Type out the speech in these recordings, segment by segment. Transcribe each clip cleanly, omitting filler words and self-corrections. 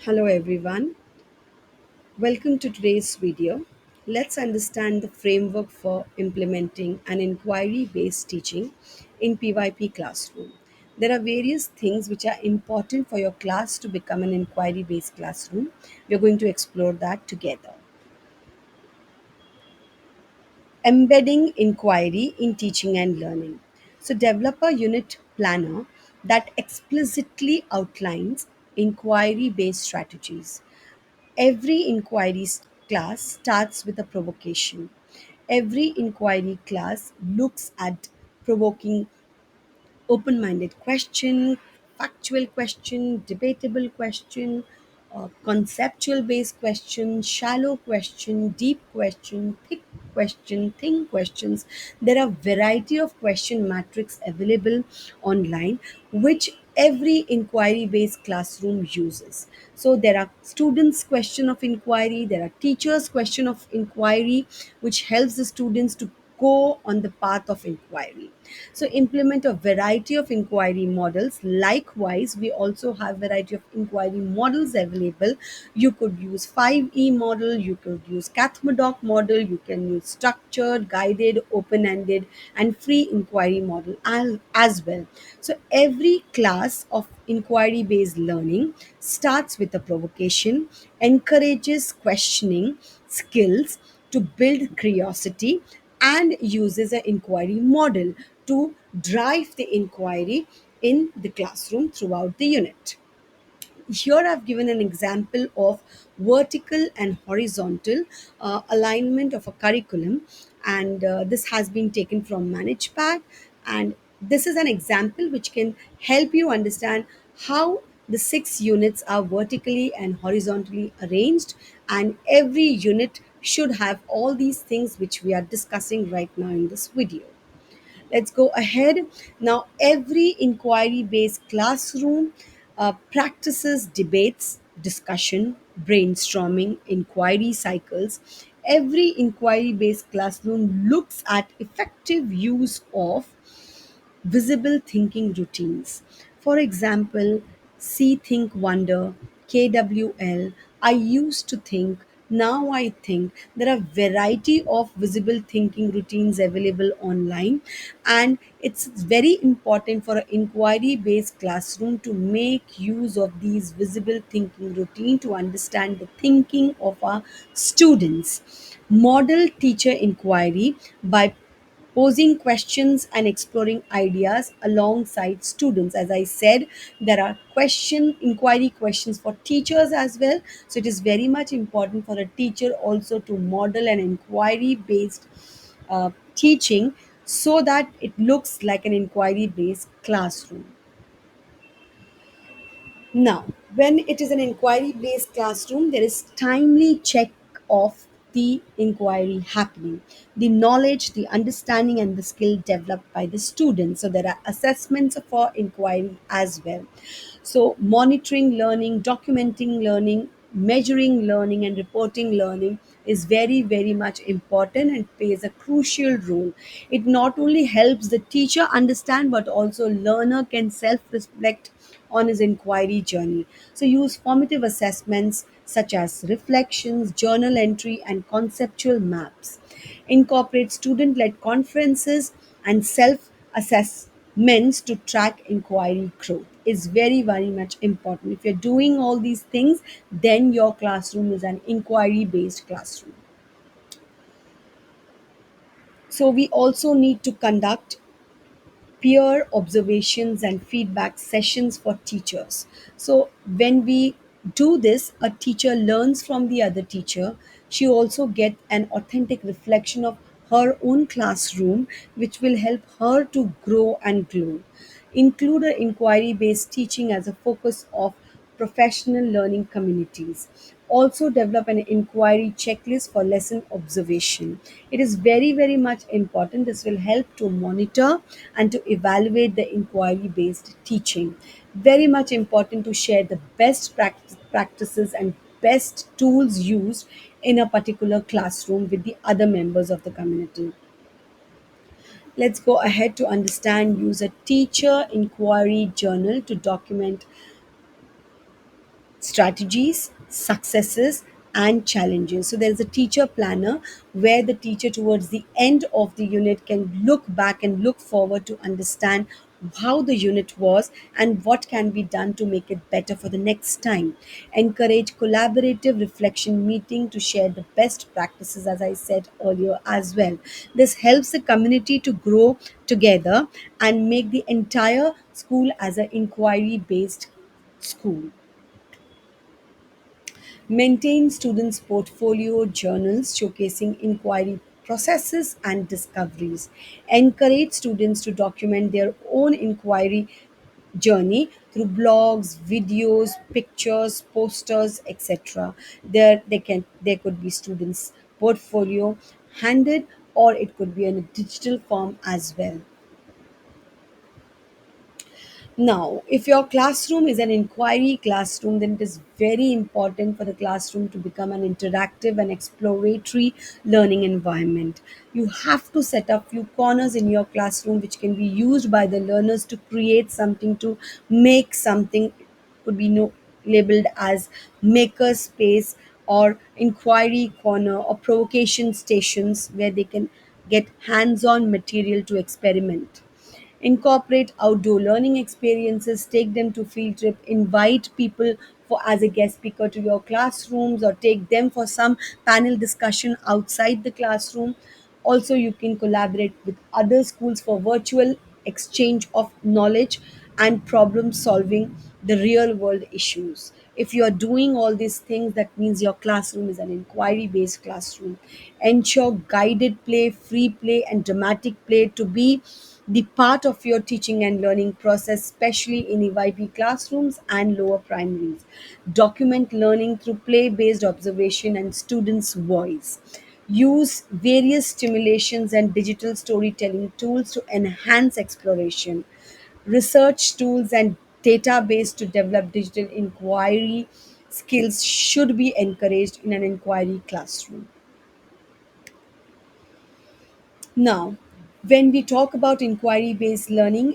Hello everyone, welcome to today's video. Let's understand the framework for implementing an inquiry-based teaching in PYP classroom. There are various things which are important for your class to become an inquiry-based classroom. We're going to explore that together. Embedding inquiry in teaching and learning. So develop a unit planner that explicitly outlines inquiry-based strategies. Every class starts with a provocation. Every inquiry class looks at provoking open minded question, factual question, debatable question, conceptual based question, shallow question, deep question, thick question, thin questions. There are variety of question matrix available online which every inquiry based classroom uses. So there are students question of inquiry, there are teachers question of inquiry which helps the students to go on the path of inquiry. So implement a variety of inquiry models. Likewise, we also have variety of inquiry models available. You could use 5E model, you could use Kathmandu model, you can use structured, guided, open-ended, and free inquiry model as well. So every class of inquiry based learning starts with a provocation, encourages questioning skills to build curiosity, and uses an inquiry model to drive the inquiry in the classroom throughout the unit. Here I've given an example of vertical and horizontal alignment of a curriculum, and this has been taken from ManagePad. And this is an example which can help you understand how the six units are vertically and horizontally arranged, and every unit should have all these things which we are discussing right now in this video. Let's go ahead. Now, every inquiry based classroom practices debates, discussion, brainstorming, inquiry cycles. Every inquiry based classroom looks at effective use of visible thinking routines. For example, see, think, wonder, KWL, I used to think, now I think. There are variety of visible thinking routines available online, and it's very important for an inquiry based classroom to make use of these visible thinking routine to understand the thinking of our students. Model teacher inquiry by posing questions and exploring ideas alongside students. As I said, there are inquiry questions for teachers as well. So it is very much important for a teacher also to model an inquiry based teaching so that it looks like an inquiry based classroom. Now, when it is an inquiry based classroom, there is timely check of the inquiry happening, the knowledge, the understanding, and the skill developed by the students. So, there are assessments for inquiry as well. So, monitoring learning, documenting learning, measuring learning, and reporting learning is very, very much important and plays a crucial role. It not only helps the teacher understand, but also learner can self reflect on his inquiry journey. So, use formative assessments such as reflections, journal entry, and conceptual maps. Incorporate student led conferences and self assessments to track inquiry growth is very, very much important. If you're doing all these things, then your classroom is an inquiry based classroom. So, we also need to conduct peer observations and feedback sessions for teachers. So, when we do this, a teacher learns from the other teacher. She also get an authentic reflection of her own classroom, which will help her to grow and glow. Include an inquiry based teaching as a focus of professional learning communities. Also, develop an inquiry checklist for lesson observation. It is very, very much important. This will help to monitor and to evaluate the inquiry based teaching. Very much important to share the best practices and best tools used in a particular classroom with the other members of the community. Let's go ahead to understand. Use a teacher inquiry journal to document strategies, successes, and challenges. So there's a teacher planner where the teacher towards the end of the unit can look back and look forward to understand how the unit was and what can be done to make it better for the next time. Encourage collaborative reflection meeting to share the best practices, as I said earlier as well. This helps the community to grow together and make the entire school as an inquiry based school. Maintain students' portfolio journals showcasing inquiry processes and discoveries. Encourage students to document their own inquiry journey through blogs, videos, pictures, posters, etc. There could be students' portfolio handed, or it could be in a digital form as well. Now, if your classroom is an inquiry classroom, then it is very important for the classroom to become an interactive and exploratory learning environment. You have to set up few corners in your classroom which can be used by the learners to create something, to make something. Could be no labeled as maker space or inquiry corner or provocation stations where they can get hands-on material to experiment. Incorporate outdoor learning experiences, take them to field trip, invite people for as a guest speaker to your classrooms, or take them for some panel discussion outside the classroom. Also, you can collaborate with other schools for virtual exchange of knowledge and problem solving the real world issues. If you are doing all these things, that means your classroom is an inquiry based classroom. Ensure guided play, free play, and dramatic play to be the part of your teaching and learning process, especially in EYP classrooms and lower primaries. Document learning through play based observation and students' voice. Use various stimulations and digital storytelling tools to enhance exploration. Research tools and database to develop digital inquiry skills should be encouraged in an inquiry classroom. Now, when we talk about inquiry based learning,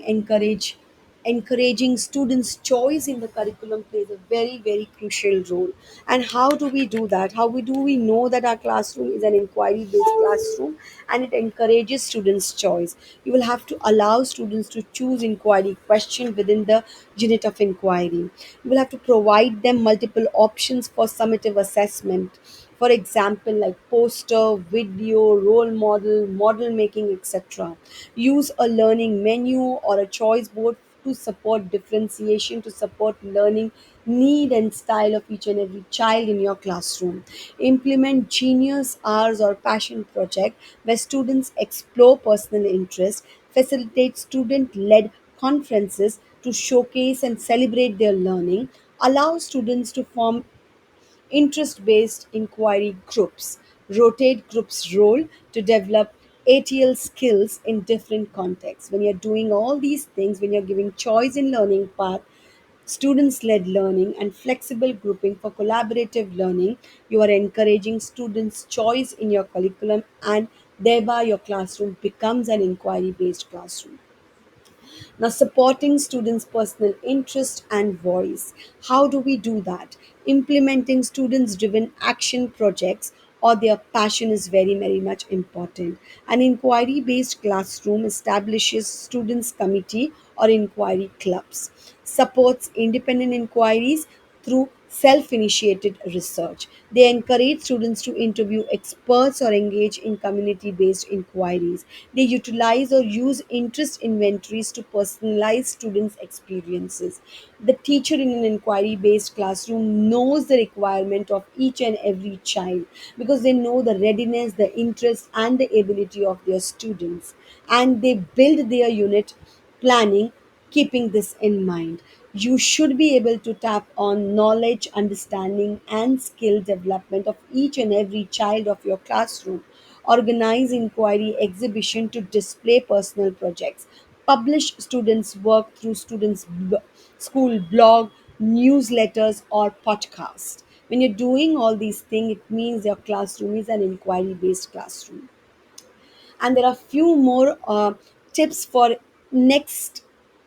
encouraging students' choice in the curriculum plays a very, very crucial role. And how do we do that? Do we know that our classroom is an inquiry based classroom and it encourages students' choice? You will have to allow students to choose inquiry question within the unit of inquiry. You will have to provide them multiple options for summative assessment, for example, like poster, video, role model, model making, etc. Use a learning menu or a choice board to support differentiation, to support learning need and style of each and every child in your classroom. Implement genius hours or passion project where students explore personal interest. Facilitate student led conferences to showcase and celebrate their learning. Allow students to form interest based inquiry groups. Rotate groups' role to develop ATL skills in different contexts. When you're doing all these things, when you're giving choice in learning path, students led learning, and flexible grouping for collaborative learning, you are encouraging students' choice in your curriculum, and thereby your classroom becomes an inquiry based classroom. Now, supporting students' personal interest and voice. How do we do that? Implementing students driven action projects or their passion is very, very much important. An inquiry based classroom establishes students' committee or inquiry clubs, supports independent inquiries through self initiated research. They encourage students to interview experts or engage in community based inquiries. They utilize or use interest inventories to personalize students' experiences. The teacher in an inquiry based classroom knows the requirement of each and every child because they know the readiness, the interest, and the ability of their students. And they build their unit planning keeping this in mind. You should be able to tap on knowledge, understanding, and skill development of each and every child of your classroom. Organize inquiry exhibition to display personal projects. Publish students' work through school blog, newsletters, or podcast. When you're doing all these things, it means your classroom is an inquiry based classroom. And there are few more tips for next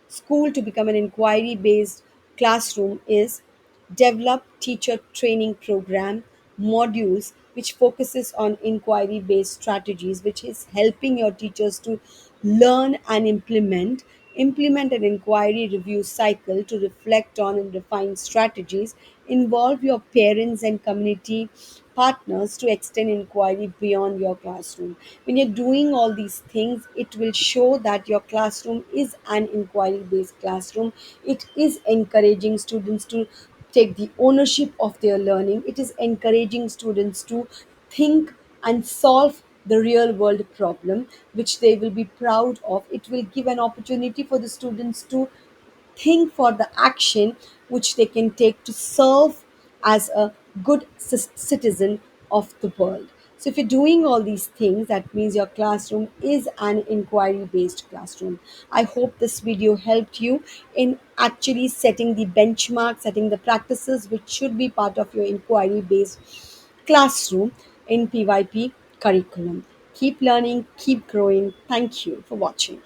school to become an inquiry based classroom is develop teacher training program modules which focuses on inquiry based strategies, which is helping your teachers to learn and implement an inquiry review cycle to reflect on and refine strategies, involve your parents and community partners to extend inquiry beyond your classroom. When you're doing all these things, it will show that your classroom is an inquiry based classroom. It is encouraging students to take the ownership of their learning. It is encouraging students to think and solve the real world problem, which they will be proud of. It will give an opportunity for the students to think for the action which they can take to serve as a good citizen of the world. So, if you're doing all these things, that means your classroom is an inquiry based classroom. I hope this video helped you in actually setting the benchmark, setting the practices which should be part of your inquiry based classroom in PYP curriculum. Keep learning, keep growing. Thank you for watching.